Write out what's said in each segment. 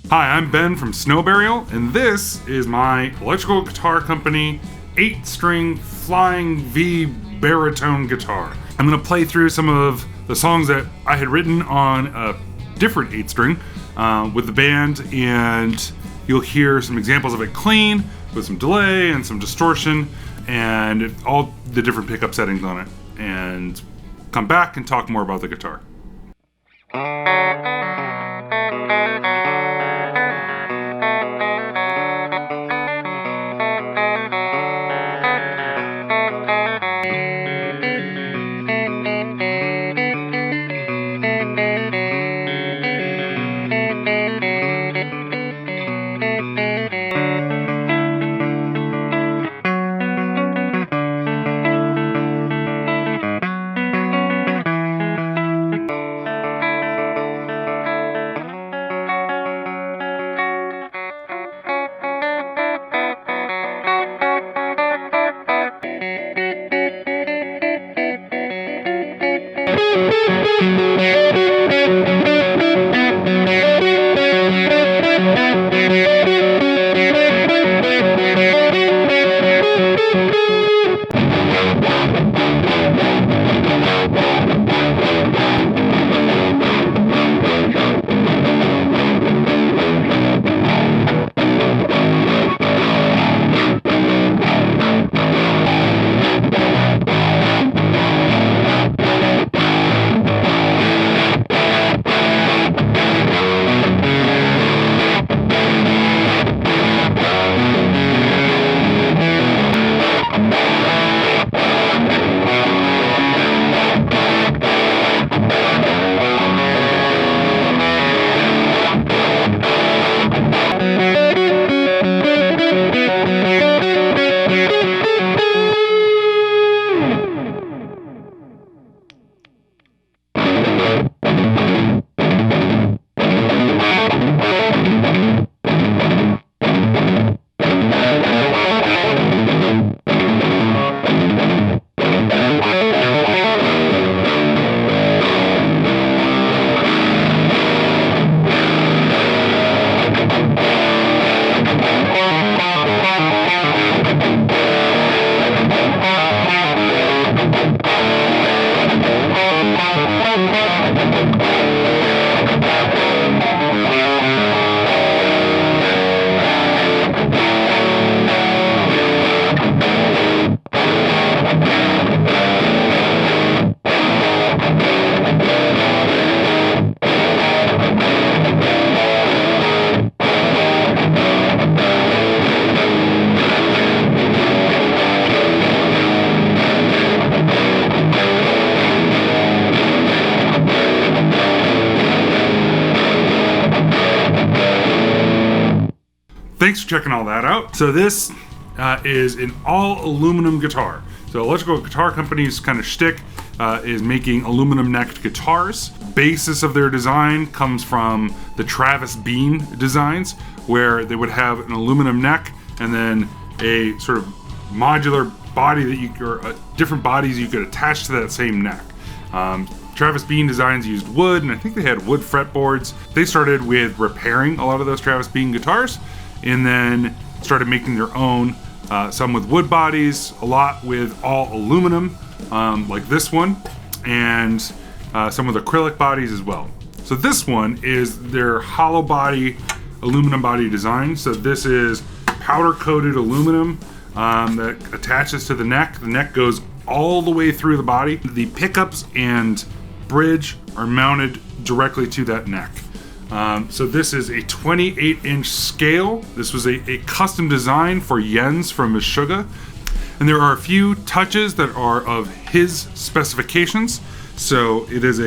Hi, I'm Ben from Snow Burial, and this is my electrical guitar company 8-string flying V baritone guitar. I'm going to play through some of the songs that I had written on a different 8-string with the band, and you'll hear some examples of it clean with some delay and some distortion and all the different pickup settings on it, and come back and talk more about the guitar. Thanks for checking all that out. So this is an all aluminum guitar. So electrical guitar company's kind of shtick is making aluminum necked guitars. Basis of their design comes from the Travis Bean designs, where they would have an aluminum neck and then a sort of modular body that or different bodies you could attach to that same neck. Travis Bean designs used wood, and I think they had wood fretboards. They started with repairing a lot of those Travis Bean guitars, and then started making their own, some with wood bodies, a lot with all aluminum, like this one, and some with acrylic bodies as well. So this one is their hollow body, aluminum body design. So this is powder coated aluminum that attaches to the neck. The neck goes all the way through the body. The pickups and bridge are mounted directly to that neck. So this is a 28-inch scale. This was a custom design for Jens from Meshuggah. And there are a few touches that are of his specifications. So it is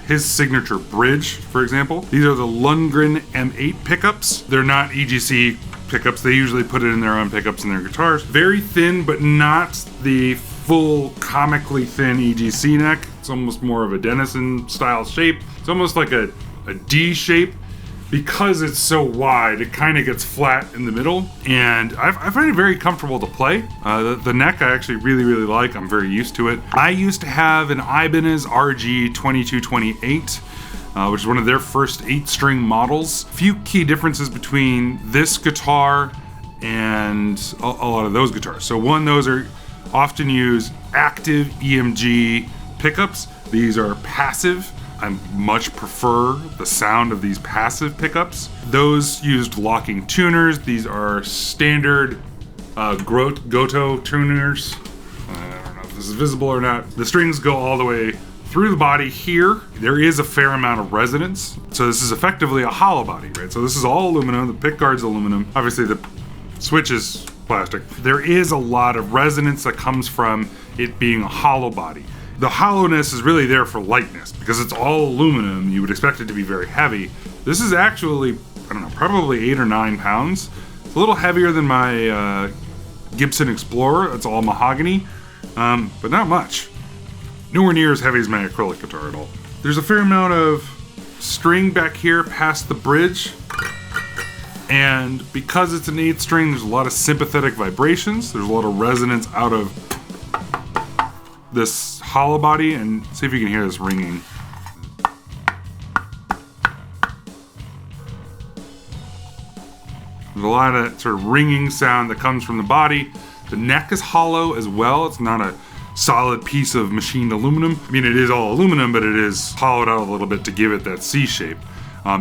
his signature bridge, for example. These are the Lundgren M8 pickups. They're not EGC pickups. They usually put it in their own pickups in their guitars. Very thin, but not the full comically thin EGC neck. It's almost more of a Denison style shape. It's almost like a D shape. Because it's so wide, it kind of gets flat in the middle, and I find it very comfortable to play. The neck I actually really like. I'm very used to it. I used to have an Ibanez RG 2228 which is one of their first 8-string models. A few key differences between this guitar and a lot of those guitars. So one, those are often use active EMG pickups. These are passive. I much prefer the sound of these passive pickups. Those used locking tuners. These are standard Goto tuners. I don't know if this is visible or not. The strings go all the way through the body here. There is a fair amount of resonance. So this is effectively a hollow body, right? So this is all aluminum. The pick guard's aluminum. Obviously the switch is plastic. There is a lot of resonance that comes from it being a hollow body. The hollowness is really there for lightness because it's all aluminum. You would expect it to be very heavy. This is actually, I don't know, probably 8 or 9 pounds. It's a little heavier than my Gibson Explorer. It's all mahogany, but not much. Nowhere near as heavy as my acrylic guitar at all. There's a fair amount of string back here past the bridge. And because it's an 8-string, there's a lot of sympathetic vibrations. There's a lot of resonance out of this hollow body, and see if you can hear this ringing. There's a lot of sort of ringing sound that comes from the body. The neck is hollow as well. It's not a solid piece of machined aluminum. I mean, it is all aluminum, but it is hollowed out a little bit to give it that C shape.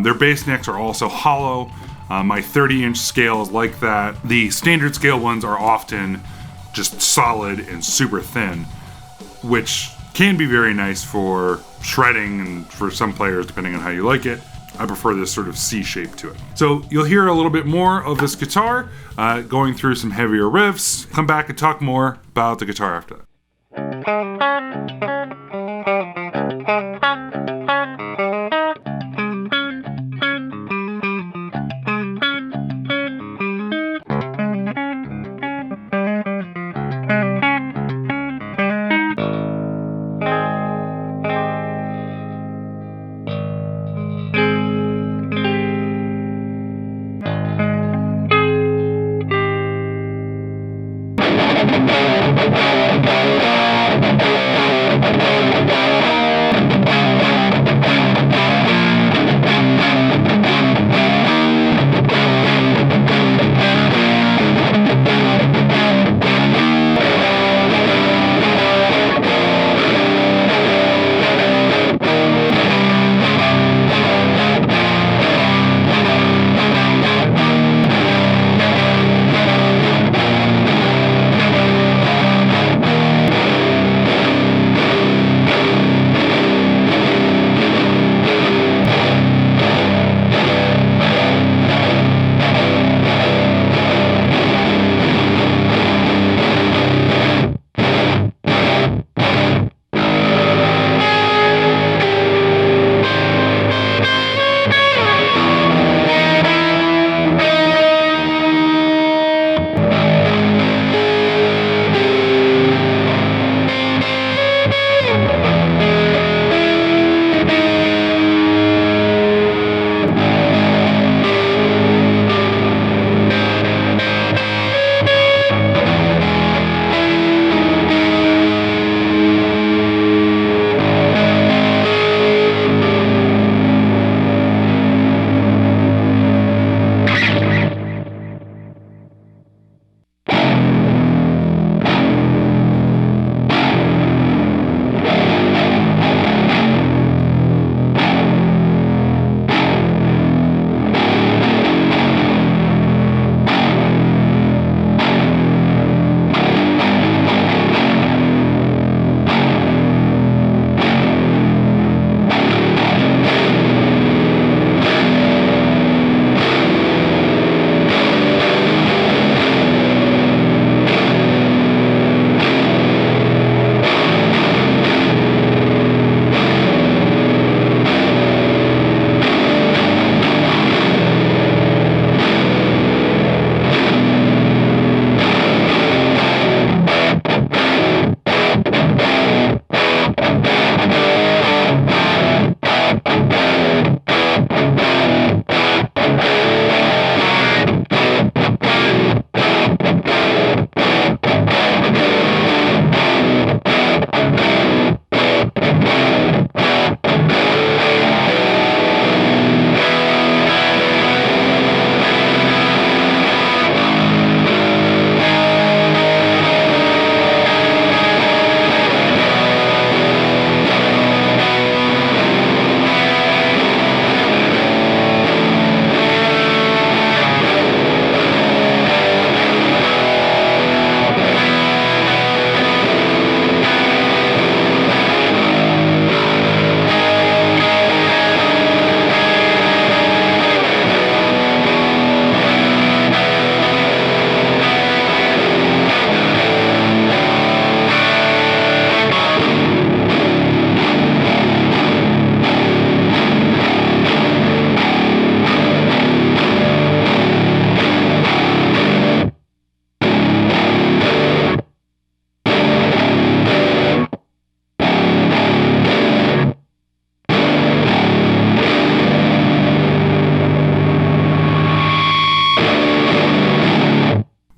Their bass necks are also hollow. My 30-inch scale is like that. The standard scale ones are often just solid and super thin, which can be very nice for shredding and for some players, depending on how you like it. I prefer this sort of C shape to it. So you'll hear a little bit more of this guitar, going through some heavier riffs. Come back and talk more about the guitar after that.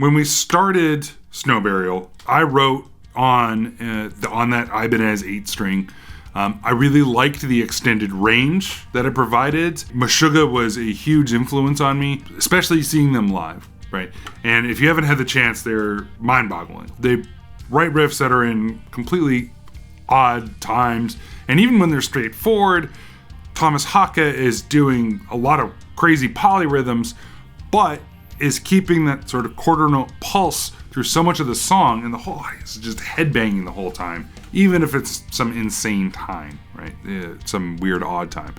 When we started Snow Burial, I wrote on that Ibanez 8-string. I really liked the extended range that it provided. Meshuggah was a huge influence on me, especially seeing them live, right? And if you haven't had the chance, they're mind-boggling. They write riffs that are in completely odd times, and even when they're straightforward, Thomas Hake is doing a lot of crazy polyrhythms, but is keeping that sort of quarter note pulse through so much of the song, and the whole audience is just headbanging the whole time, even if it's some insane time, right? Some weird odd time.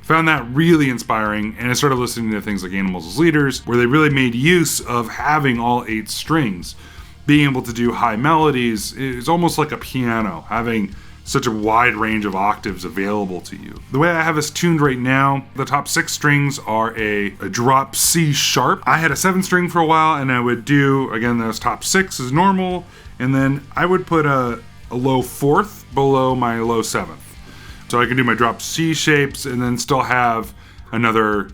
Found that really inspiring, and I started listening to things like Animals as Leaders, where they really made use of having all 8 strings. Being able to do high melodies is almost like a piano, having such a wide range of octaves available to you. The way I have this tuned right now, the top 6 strings are a drop C sharp. I had a 7-string for a while, and I would do, again, those top 6 as normal, and then I would put a low 4th below my low 7th. So I can do my drop C shapes and then still have another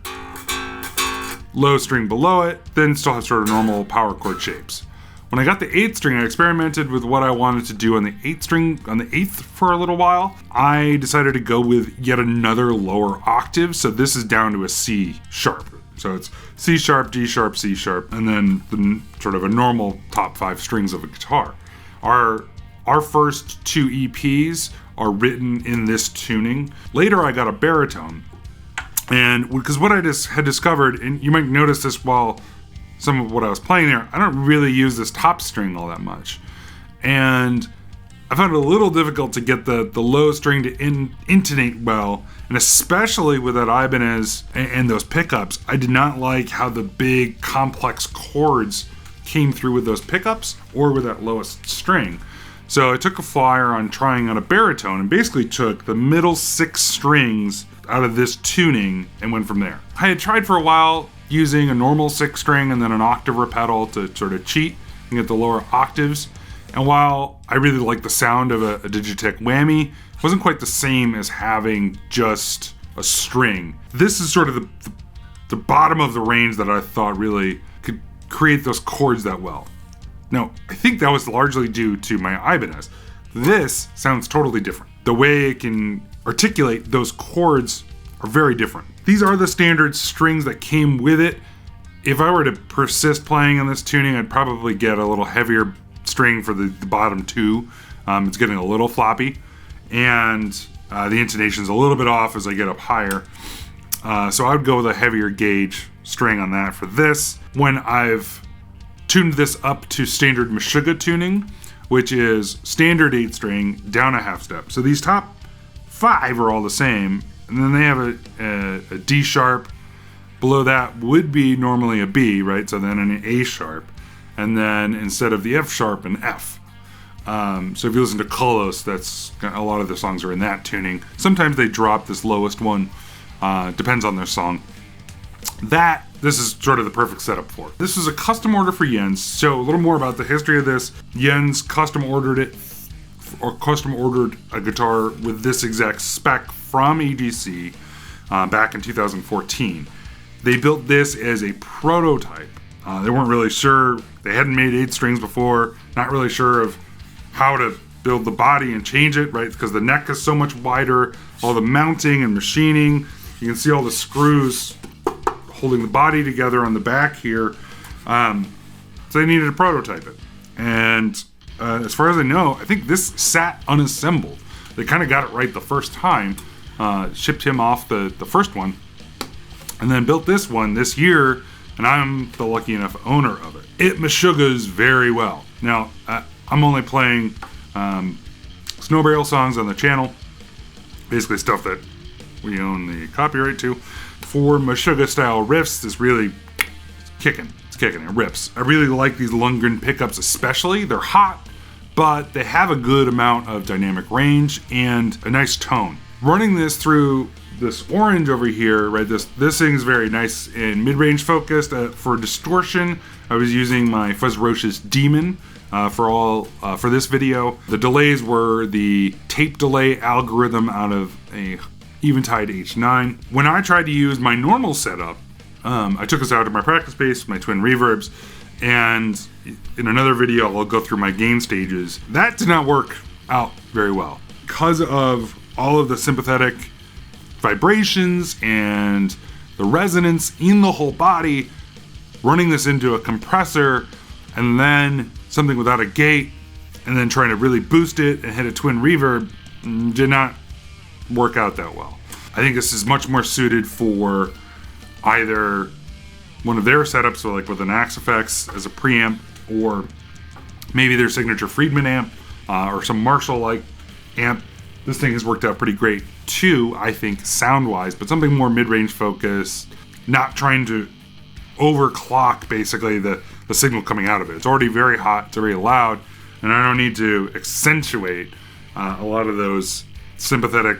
low string below it, then still have sort of normal power chord shapes. When I got the 8th string, I experimented with what I wanted to do on the 8th string, on the 8th for a little while. I decided to go with yet another lower octave, so this is down to a C sharp. So it's C sharp, D sharp, C sharp, and then sort of a normal top 5 strings of a guitar. Our first 2 EPs are written in this tuning. Later I got a baritone, and because what I just had discovered, and you might notice this while some of what I was playing there, I don't really use this top string all that much. And I found it a little difficult to get the low string to intonate well, and especially with that Ibanez and those pickups, I did not like how the big complex chords came through with those pickups or with that lowest string. So I took a flyer on trying on a baritone and basically took the middle 6 strings out of this tuning and went from there. I had tried for a while using a normal 6-string and then an octave pedal to sort of cheat and get the lower octaves. And while I really like the sound of a Digitech whammy, it wasn't quite the same as having just a string. This is sort of the bottom of the range that I thought really could create those chords that well. Now, I think that was largely due to my Ibanez. This sounds totally different. The way it can articulate those chords are very different. These are the standard strings that came with it. If I were to persist playing on this tuning, I'd probably get a little heavier string for the bottom 2. It's getting a little floppy, and the intonation's a little bit off as I get up higher. So I would go with a heavier gauge string on that for this. When I've tuned this up to standard Meshuggah tuning, which is standard 8-string down a half step. So these top 5 are all the same, and then they have a D sharp. Below that would be normally a B, right? So then an A sharp, and then instead of the F sharp, an F. So if you listen to Kolos, that's a lot of the songs are in that tuning. Sometimes they drop this lowest one, depends on their song. This is sort of the perfect setup for it. This is a custom order for Jens. So a little more about the history of this. Jens custom ordered a guitar with this exact spec from EGC back in 2014. They built this as a prototype. They weren't really sure. They hadn't made 8 strings before. Not really sure of how to build the body and change it, right? Because the neck is so much wider. All the mounting and machining. You can see all the screws holding the body together on the back here. So they needed to prototype it. And as far as I know, I think this sat unassembled. They kind of got it right the first time. Shipped him off the first one. And then built this one this year. And I'm the lucky enough owner of it. It Meshuggahs very well. Now, I'm only playing Snow Burial songs on the channel. Basically stuff that we own the copyright to. For Meshuggah style riffs, this really kicking. It's kicking. It rips. I really like these Lundgren pickups especially. They're hot, but they have a good amount of dynamic range and a nice tone. Running this through this orange over here, right? This thing's very nice and mid-range focused. For distortion, I was using my Fuzzrocious Demon for this video. The delays were the tape delay algorithm out of a Eventide H9. When I tried to use my normal setup, I took this out to my practice space, my twin reverbs, And in another video, I'll go through my gain stages. That did not work out very well because of all of the sympathetic vibrations and the resonance in the whole body. Running this into a compressor and then something without a gate and then trying to really boost it and hit a twin reverb did not work out that well. I think this is much more suited for either one of their setups, so like with an Axe Effects as a preamp, or maybe their signature Friedman amp, or some Marshall-like amp. This thing has worked out pretty great too, I think, sound-wise, but something more mid-range focused, not trying to overclock basically the signal coming out of it. It's already very hot, it's very loud, and I don't need to accentuate a lot of those sympathetic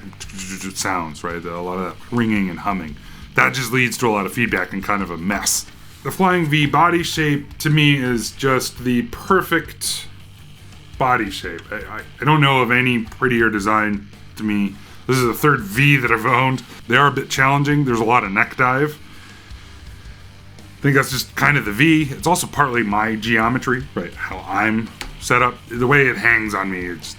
sounds, right? A lot of that ringing and humming. That just leads to a lot of feedback and kind of a mess. The Flying V body shape to me is just the perfect body shape. I don't know of any prettier design to me. This is the third V that I've owned. They are a bit challenging. There's a lot of neck dive. I think that's just kind of the V. It's also partly my geometry, right? How I'm set up. The way it hangs on me, it's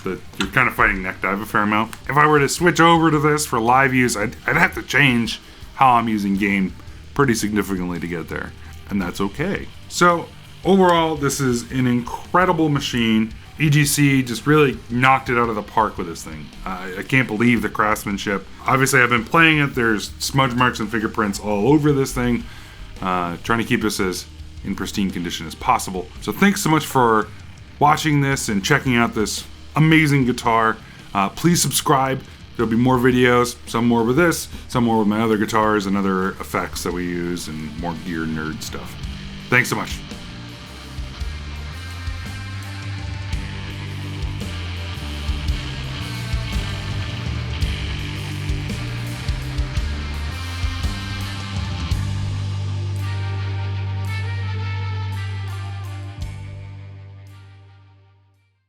that you're kind of fighting neck dive a fair amount. If I were to switch over to this for live use, I'd have to change how I'm using gain pretty significantly to get there, and that's okay. So overall, this is an incredible machine. EGC just really knocked it out of the park with this thing. I can't believe the craftsmanship. Obviously, I've been playing it. There's smudge marks and fingerprints all over this thing. Trying to keep this as in pristine condition as possible. So thanks so much for watching this and checking out this amazing guitar. Please subscribe. There'll be more videos, some more with this, some more with my other guitars and other effects that we use, and more gear nerd stuff. Thanks so much.